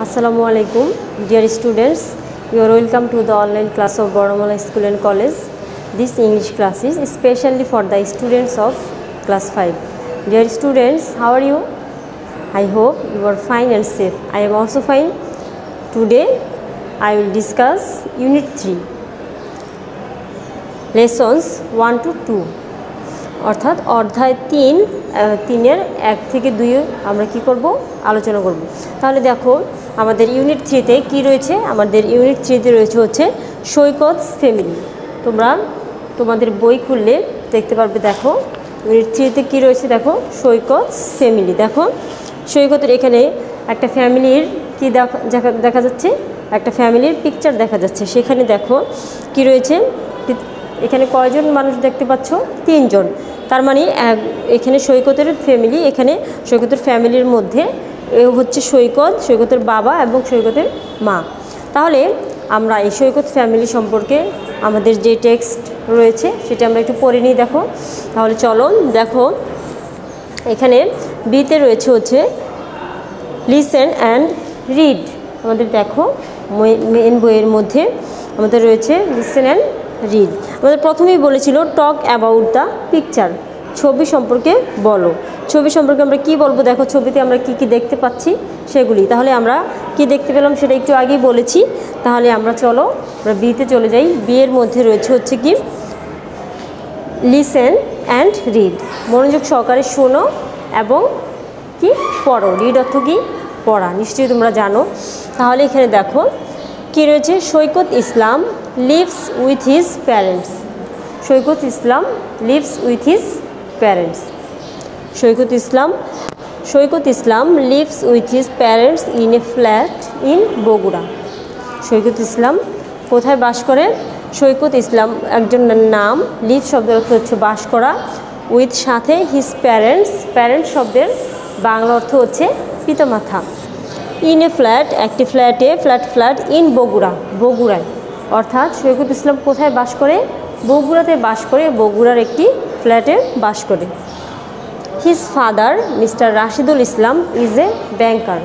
Assalamu alaikum, dear students. You are welcome to the online class of Baramala School and College. This English class is especially for the students of class 5. Dear students, how are you? I hope you are fine and safe. I am also fine. Today I will discuss Unit 3, Lessons 1 to 2. অর্থাৎ অধ্যায় 3-এর 1 থেকে 2 আমরা কি করব আলোচনা করব। তাহলে দেখো আমাদের ইউনিট 3-তে কি রয়েছে, আমাদের ইউনিট 3-তে রয়েছে হচ্ছে সৈকত ফ্যামিলি। তোমরা তোমাদের বই খুললে দেখতে পারবে। দেখো ইউনিট 3-তে কি রয়েছে, দেখো সৈকত ফ্যামিলি। দেখো সৈকতের এখানে একটা ফ্যামিলির কি দেখা যাচ্ছে, একটা ফ্যামিলির পিকচার দেখা যাচ্ছে। সেখানে দেখো কি রয়েছে, এখানে কয়জন মানুষ দেখতে পাচ্ছ? 3 জন। তার মানে এখানে সৈকতের ফ্যামিলি, এখানে সৈকতের ফ্যামিলির মধ্যে হচ্ছে সৈকতের বাবা এবং সৈকতের মা। তাহলে আমরা এই সৈকত ফ্যামিলি সম্পর্কে আমাদের যে টেক্সট রয়েছে সেটা আমরা একটু পড়ে নিই। দেখো তাহলে চলো, দেখো এখানে বিতে রয়েছে হচ্ছে লিসেন অ্যান্ড রিড। আমাদের দেখো মেন বইয়ের মধ্যে আমাদের রয়েছে লিসেন অ্যান্ড রিড। আমাদের প্রথমেই বলেছিল টক অ্যাবাউট দ্য পিকচার, ছবি সম্পর্কে বলো। ছবি সম্পর্কে আমরা কি বলবো, দেখো ছবিতে আমরা কি কি দেখতে পাচ্ছি সেগুলি। তাহলে আমরা কি দেখতে পেলাম সেটা একটু আগেই বলেছি। তাহলে আমরা চলো আমরা বিতে চলে যাই। বিয়ের মধ্যে রয়েছে হচ্ছে কি লিসেন অ্যান্ড রিড, মনোযোগ সহকারে শোনো এবং কি পড়ো। রিড অর্থ কি পড়া, নিশ্চয়ই তোমরা জানো। তাহলে এখানে দেখো কি রয়েছে, Saikat Islam lives with his parents. Saikat Islam lives with his parents. Saikat Islam lives with his parents in a flat in Bogura. Saikat Islam কোথায় বাস করে? সৈকত ইসলাম একজনের নাম, লিভ শব্দের অর্থ হচ্ছে বাস করা, উইথ সাথে, হিজ প্যারেন্টস, প্যারেন্টস শব্দের বাংলা অর্থ হচ্ছে পিতামাতা। ইন এ ফ্ল্যাট একটি ফ্ল্যাটে, ফ্ল্যাট ইন বগুড়া, বগুড়ায়। অর্থাৎ সৈকত ইসলাম কোথায় বাস করে? বগুড়াতে বাস করে, বগুড়ার একটি ফ্ল্যাটে বাস করে। His father Mr Rashidul Islam is a banker.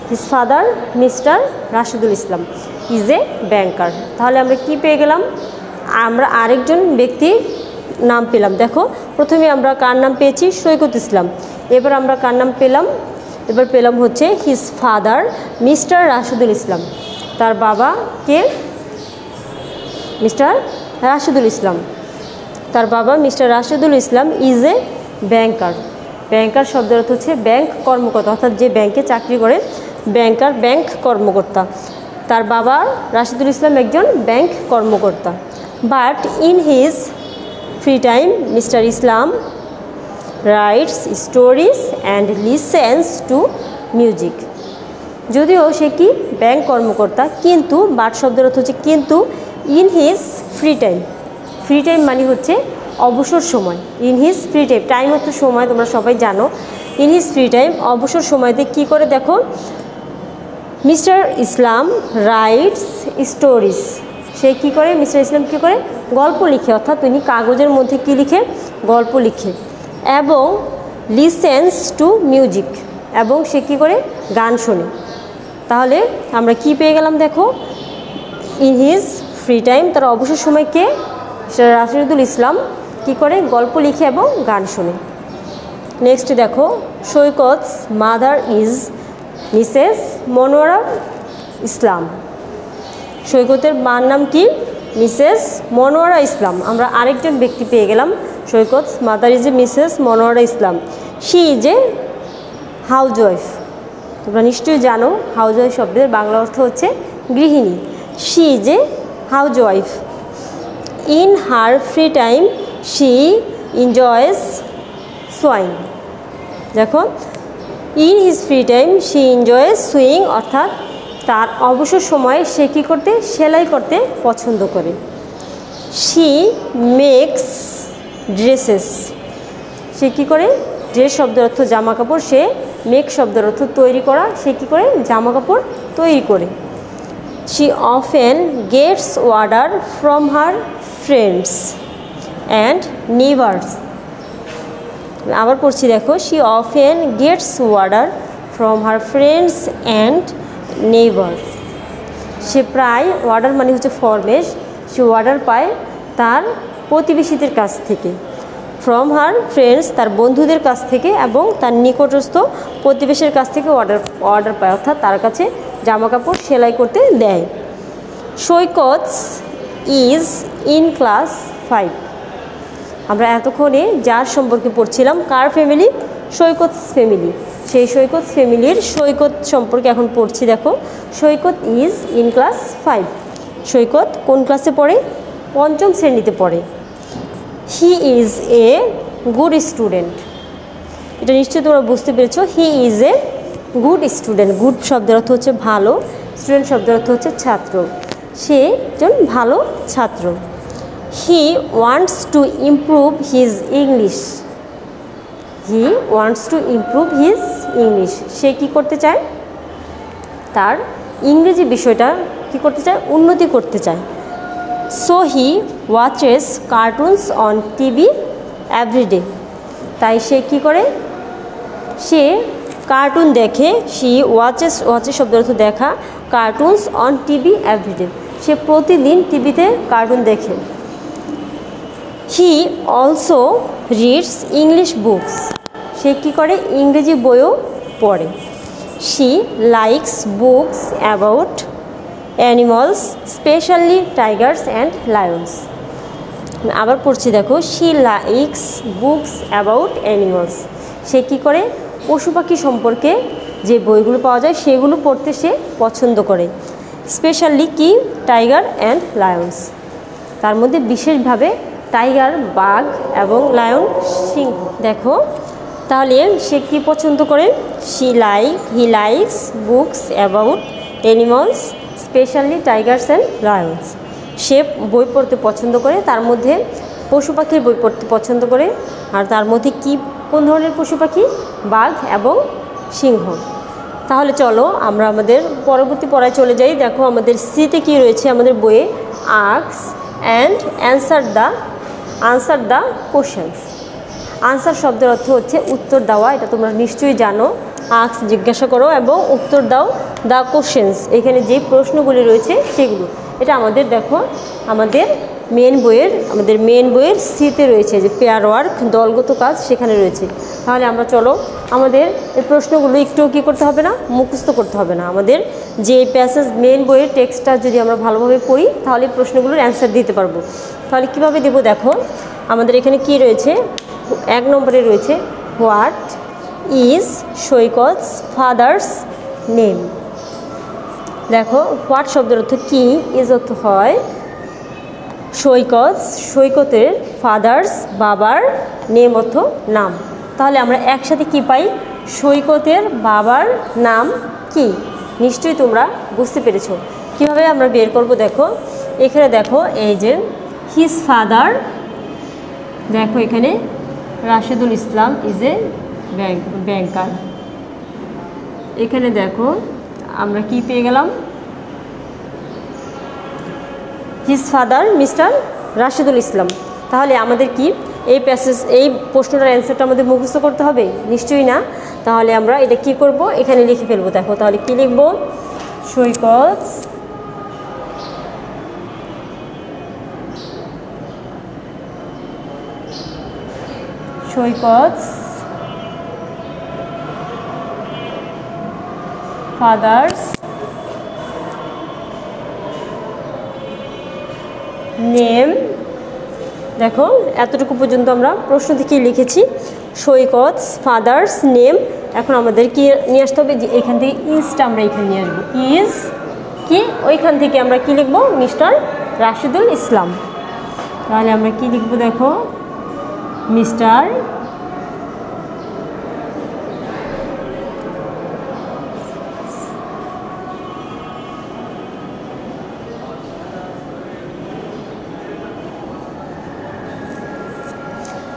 His father Mr Rashidul Islam is a banker. তাহলে আমরা কি পেয়ে গেলাম? আমরা আরেকজন ব্যক্তির নাম পেলাম। দেখো প্রথমে আমরা কার নাম পেয়েছি? সৈকত ইসলাম। এবার আমরা কার নাম পেলাম? এবার পেলাম হচ্ছে his father Mr Rashidul Islam. তার বাবা কে? মিস্টার রাশিদুল ইসলাম। তার বাবা Mr Rashidul Islam is a banker. Banker শব্দের অর্থ হচ্ছে ব্যাংক কর্মকর্তা, অর্থাৎ যে ব্যাংকে চাকরি করে ব্যাংকার, ব্যাংক কর্মকর্তা। তার বাবা রাশিদুল ইসলাম একজন ব্যাংক কর্মকর্তা। But in his free time mister Islam rights stories and listens to music. যদিও সে কি ব্যাংক কর্মকর্তা, কিন্তু বাট শব্দের অর্থ হচ্ছে কিন্তু। In his free time, free time মানে হচ্ছে অবসর সময়। In his free time, time অর্থ সময়, তোমরা সবাই জানো। ইন হিজ ফ্রি টাইম অবসর সময়তে কি করে? দেখো মিস্টার ইসলাম রাইটস স্টোরিজ, সে কি করে? মিস্টার ইসলাম কি করে? গল্প লিখে, অর্থাৎ তিনি কাগজের মধ্যে কি লিখে? গল্প লিখে। এবং লিসেন্স টু মিউজিক, এবং সে কী করে? গান শোনে। তাহলে আমরা কি পেয়ে গেলাম? দেখো ইন হিজ ফ্রি টাইম, তার অবসর সময়কে রাশিদুল ইসলাম কি করে? গল্প লিখে এবং গান শোনে। নেক্সট দেখো Saikat's mother is Mrs Monowara Islam. সৈকতের মার নাম কি? মিসেস মনোয়ারা ইসলাম। আমরা আরেকজন ব্যক্তি পেয়ে গেলাম। Saikat mother is a Mrs Monowara Islam. She is a housewife. তোমরা নিশ্চয়ই জানো হাউস ওয়াইফ শব্দের বাংলা অর্থ হচ্ছে গৃহিণী। She is a housewife. In her free time she enjoys sewing. দেখো in his free time she enjoys sewing, অর্থাৎ তার অবসর সময়ে সে কী করতে? সেলাই করতে পছন্দ করে। She makes dresses. সে কী করে? ড্রেস শব্দের অর্থ জামা কাপড়, সে মেক শব্দের অর্থ তৈরি করা, সে কী করে? জামা কাপড় তৈরি করে। She often gets order from her friends and neighbours. আবার পড়ছি, দেখো she often gets order from her friends and neighbours. সে প্রায় অর্ডার মানে হচ্ছে ফরমেশ, সে অর্ডার পায় তার প্রতিবেশীদের কাছ থেকে। ফ্রম হার ফ্রেন্ডস, তার বন্ধুদের কাছ থেকে এবং তার নিকটস্থ প্রতিবেশীর কাছ থেকে অর্ডার পায়, অর্থাৎ তার কাছে জামা কাপড় সেলাই করতে দেয়। সৈকত ইজ ইন ক্লাস 5। আমরা এতক্ষণে যার সম্পর্কে পড়ছিলাম, কার ফ্যামিলি? সৈকত ফ্যামিলি। সেই সৈকত ফ্যামিলির সৈকত সম্পর্কে এখন পড়ছি। দেখো, সৈকত ইজ ইন ক্লাস 5। সৈকত কোন ক্লাসে পড়ে? পঞ্চম শ্রেণীতে পড়ে। He is a good student. এটা নিশ্চয়ই তোমরা বুঝতে পেরেছো। He is a good student. Good শব্দের অর্থ হচ্ছে ভালো, স্টুডেন্ট শব্দের অর্থ হচ্ছে ছাত্র। সে একজন ভালো ছাত্র। He wants to improve his English. He wants to improve his English. সে কী করতে চায়? তার ইংরেজি বিষয়টা কী করতে চায়? উন্নতি করতে চায়। So he watches cartoons on TV every day. তাই সে কী করে? সে কার্টুন দেখে। সি ওয়াচেস শব্দের অর্থ দেখা, কার্টুনস অন টিভি এভরিডে। সে প্রতিদিন টিভিতে কার্টুন দেখে। He also reads English books. সে কী করে? ইংরেজি বইও পড়ে। She likes books about animals, specially tigers and lions. আবার পড়ছি, দেখো, she likes books about animals. সে কী করে? পশু পাখি সম্পর্কে যে বইগুলো পাওয়া যায় সেগুলো পড়তে সে পছন্দ করে। স্পেশালি কি? Tiger and Lions. তার মধ্যে বিশেষভাবে টাইগার বাঘ এবং লায়ন সিংহ। দেখো তাহলে সে কী পছন্দ করে? He likes books about animals, specially tigers and lions. সে বই পড়তে পছন্দ করে, তার মধ্যে পশু পাখির বই পড়তে পছন্দ করে। আর তার মধ্যে কোন ধরনের পশু পাখি? বাঘ এবং সিংহ। তাহলে চলো আমরা আমাদের পরবর্তী পড়ায় চলে যাই। দেখো আমাদের সিতে কী রয়েছে আমাদের বইয়ে? Ask and answer the questions. Answer শব্দের অর্থ হচ্ছে উত্তর দেওয়া, এটা তোমরা নিশ্চয়ই জানো। আস্ক জিজ্ঞাসা করো এবং উত্তর দাও দ্য কোশ্চেন্স, এখানে যে প্রশ্নগুলি রয়েছে সেগুলো। এটা আমাদের দেখো আমাদের মেন বইয়ের সিতে রয়েছে যে পেয়ার ওয়ার্ক, দলগত কাজ, সেখানে রয়েছে। তাহলে আমরা চলো আমাদের এই প্রশ্নগুলো একটু কী করতে হবে না? মুখস্থ করতে হবে না। আমাদের যে প্যাসেজ মেন বইয়ের টেক্সটটা যদি আমরা ভালোভাবে পড়ি তাহলে প্রশ্নগুলোর অ্যান্সার দিতে পারবো। তাহলে কীভাবে দেব? দেখো আমাদের এখানে কি রয়েছে? 1 নম্বরে রয়েছে what is Saikat's father's name. দেখো হোয়াট শব্দের অর্থ কি, ইজ অর্থ হয় সৈকতের, ফাদার্স বাবার, নেম অর্থ নাম। তাহলে আমরা একসাথে কি পাই? সৈকতের বাবার নাম কি? নিশ্চয়ই তোমরা বুঝতে পেরেছো। কিভাবে আমরা বের করব? দেখো এখানে দেখো এই যে হিজ ফাদার, দেখো এখানে রাশেদুল ইসলাম ইজ এ ব্যাংকার। এখানে দেখো আমরা কি পেয়ে গেলাম? His father mister Rashedul Islam. তাহলে আমাদের কি এই প্রশ্নটার অ্যান্সারটা আমাদের মুখস্থ করতে হবে? নিশ্চয়ই না। তাহলে আমরা এটা কি করব? এখানে লিখে ফেলবো। দেখো তাহলে কি লিখব? সৈকত ফাদার্স নেম। দেখো এতটুকু পর্যন্ত আমরা প্রশ্ন থেকে লিখেছি সৈকত ফাদার্স নেম। এখন আমাদের কি নিয়ে আসতে হবে? যে এখান থেকে ইজটা আমরা এখানে নিয়ে আসবো। ইজ কি? ওইখান থেকে আমরা কি লিখব? মিস্টার রাশেদুল ইসলাম। তাহলে আমরা কি লিখব? দেখো Mr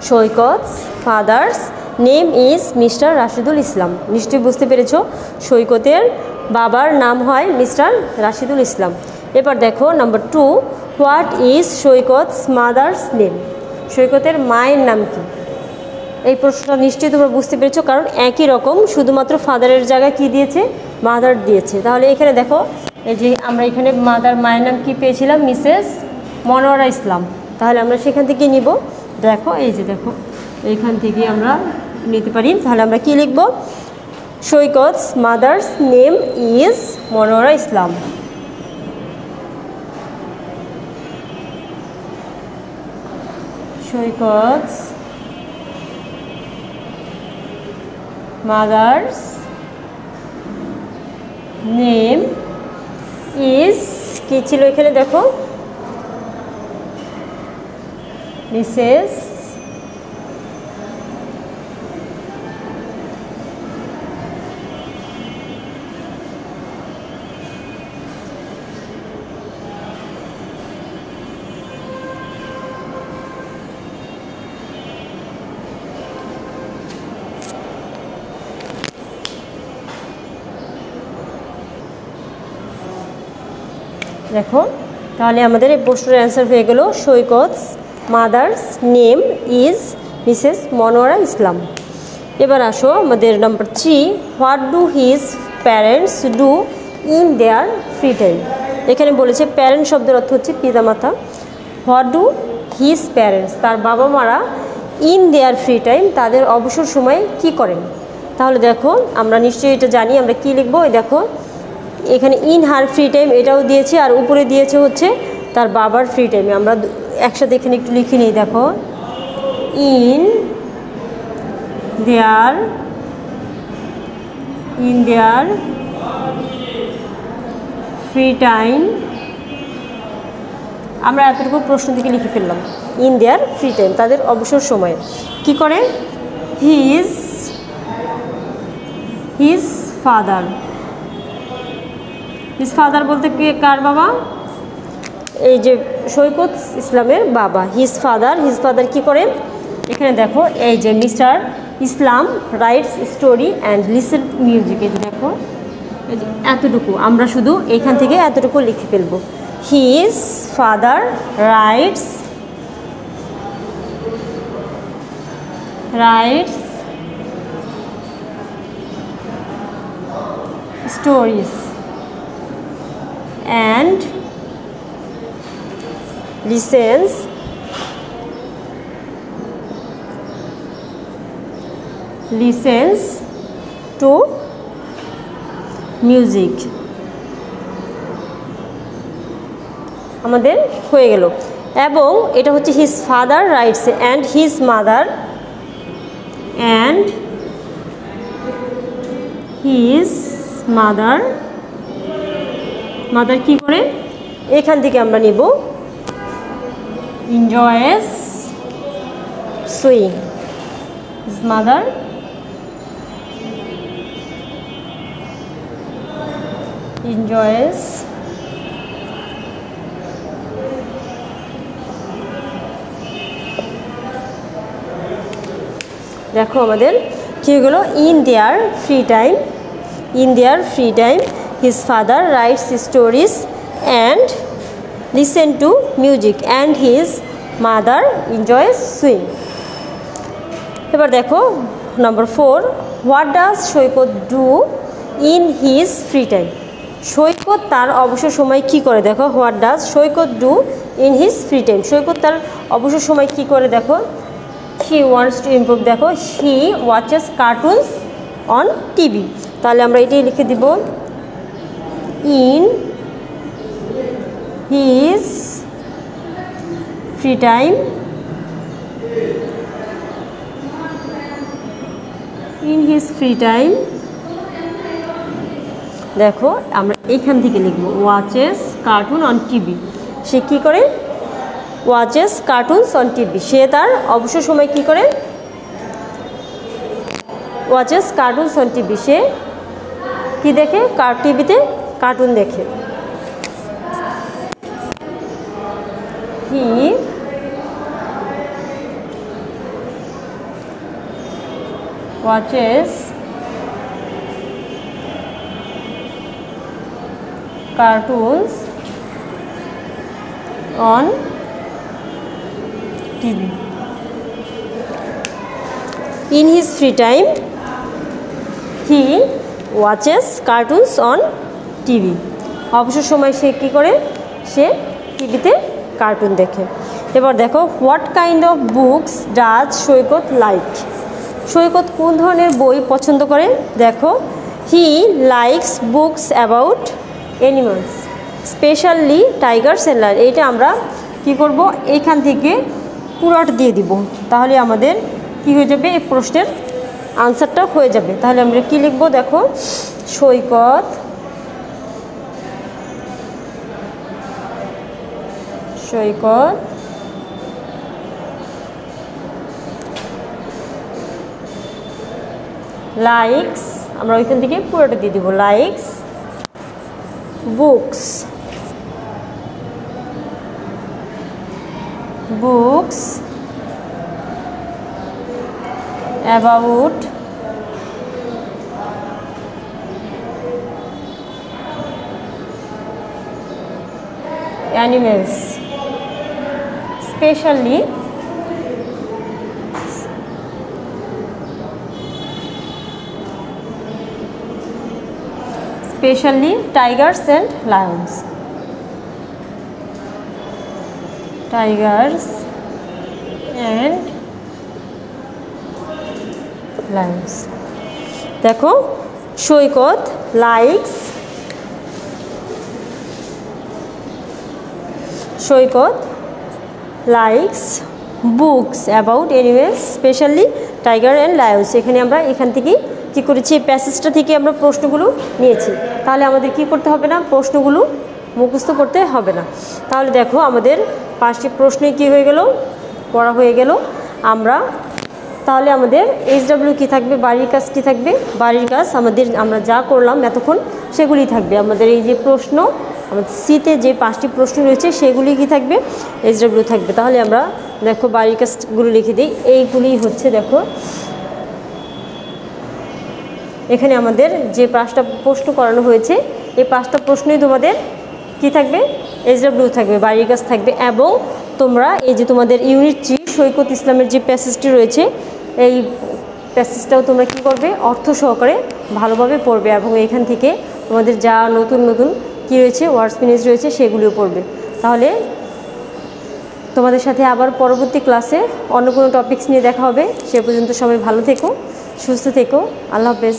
Saikat father's name is Mr Rashedul Islam. নিশ্চয়ই বুঝতে পেরেছো, সৈকতের বাবার নাম হয় মিস্টার রাশেদুল ইসলাম। এবার দেখো number 2, what is Saikat's mother's name. সৈকতের মায়ের নাম কি? এই প্রশ্নটা নিশ্চয়ই তোমরা বুঝতে পেরেছো, কারণ একই রকম, শুধুমাত্র ফাদারের জায়গায় কি দিয়েছে? মাদার দিয়েছে। তাহলে এখানে দেখো এই যে আমরা এখানে মায়ের নাম কি পেয়েছিলাম, মিসেস মনোয়ারা ইসলাম। তাহলে আমরা সেখান থেকে নিব, দেখো এই যে দেখো এইখান থেকে আমরা নিতে পারি। তাহলে আমরা কি লিখব, Saikat's mother's name is Monowara Islam. Saikat's mother's name is কি ছিল এখানে দেখো, মিসেস দেখো। তাহলে আমাদের এই প্রশ্নের অ্যান্সার হয়ে গেল, Saikat's mother's name is Mrs Monowara Islam. এবার আসো আমাদের number 3, what do his parents do in their free time. এখানে বলেছে প্যারেন্ট শব্দের অর্থ হচ্ছে পিতামাতা। হোয়াট ডু হিজ প্যারেন্টস, তার বাবা মারা, ইন দেয়ার ফ্রি টাইম, তাদের অবসর সময়ে কি করেন। তাহলে দেখো আমরা নিশ্চয়ই এটা জানি, আমরা কি লিখবো, দেখো এখানে ইন হার ফ্রি টাইম এটাও দিয়েছে, আর উপরে দিয়েছে হচ্ছে তার বাবার ফ্রি টাইমে। আমরা একসাথে এখানে একটু লিখে নিই, দেখো ইন দেয়ার ফ্রি টাইম, আমরা এতটুকু প্রশ্ন থেকে লিখে ফেললাম, ইন দেয়ার ফ্রি টাইম, তাদের অবসর সময়ে কি করে, হিজ ফাদার। হিজ ফাদার বলতে কি, কার বাবা, এই যে সৈকত ইসলামের বাবা। হিজ ফাদার কি করেন, এখানে দেখো এই যে mister Islam rights story and listen music. এই যে দেখো এই যে এতটুকু আমরা শুধু এখান থেকে এতটুকু লিখে ফেলবো, his father rights stories and listens to music। আমাদের হয়ে গেল। এবং এটা হচ্ছে his father rights and his mother mother কি করে, এখান থেকে আমরা নিব enjoys sewing। his mother enjoys দেখো আমাদের কি হয়ে গেল, in their free time his father writes stories and listen to music and his mother enjoys sewing। এবার দেখো number 4, what does Saikat do in his free time. Saikat তার অবসর সময় কি করে, দেখো what does Saikat do in his free time. Saikat তার অবসর সময় কি করে, দেখো হি ওয়ান্টস টু ইমপ্রুভ, দেখো হি ওয়াচেস কার্টুনস অন টিভি। তাহলে আমরা এটাই লিখে দিব, in his free time দেখো আমরা এইখান থেকে লিখব ওয়াচেস কার্টুন অন টিভি। সে কী করে, ওয়াচেস কার্টুনস অন টিভি, সে তার অবসর সময় কী করে, ওয়াচেস কার্টুনস অন টিভি, সে কী দেখে, টিভিতে কার্টুন দেখে। হি watches cartoons on TV. In his free time he watches cartoons on TV. অবসর সময় সে কী করে? সে টিভিতে কার্টুন দেখে। এবার দেখো, what kind of books does Saikat like? Saikat কোন ধরনের বই পছন্দ করে? দেখো, he likes books about animals specially tigers and lion. এইটা আমরা কি করব? এইখান থেকে পুরোটা দিয়ে দিব, তাহলে আমাদের কি হয়ে যাবে? এই প্রশ্নের আনসারটা হয়ে যাবে। তাহলে আমরা কি লিখব? দেখো, সৈকত লাইকস, আমরা ওইখান থেকে পুরোটা দিয়ে দিব, likes books about animals specially tigers and lions. Tigers and lions. দেখো, Saikat likes books about animals specially tiger and lions. এখানে আমরা এখান থেকে কী করেছি? প্যাসেজটা থেকে আমরা প্রশ্নগুলো নিয়েছি। তাহলে আমাদের কি করতে হবে না? প্রশ্নগুলো মুখস্থ করতে হবে না। তাহলে দেখো, আমাদের 5টি প্রশ্নে কি হয়ে গেল? পড়া হয়ে গেল। তাহলে আমাদের SW কি থাকবে? বাড়ির কাজ কি থাকবে? বাড়ির কাজ আমরা যা করলাম এতক্ষণ সেগুলি থাকবে। আমাদের এই যে প্রশ্ন, আমাদের সিতে যে 5টি প্রশ্ন রয়েছে সেগুলি কি থাকবে? SW থাকবে। তাহলে আমরা দেখো বাড়ির কাজগুলো লিখে দিই। এইগুলি হচ্ছে, দেখো এখানে আমাদের যে 5টা প্রশ্ন করানো হয়েছে, এই 5টা প্রশ্নই তোমাদের কি থাকবে? SW থাকবে, বাড়ির কাজ থাকবে। এবং তোমরা এই যে তোমাদের ইউনিট 3 সৈকত ইসলামের যে প্যাসেজটি রয়েছে, এই প্যাসেজটাও তোমরা কি করবে? অর্থ সহকারে ভালোভাবে পড়বে এবং এখান থেকে তোমাদের যা নতুন কি রয়েছে, ওয়ার্ডস মিনিংস রয়েছে, সেগুলিও পড়বে। তাহলে তোমাদের সাথে আবার পরবর্তী ক্লাসে অন্য কোনো টপিকস নিয়ে দেখা হবে। সে পর্যন্ত সবাই ভালো থেকো, সুস্থ থেকো। আল্লাহ হাফেজ।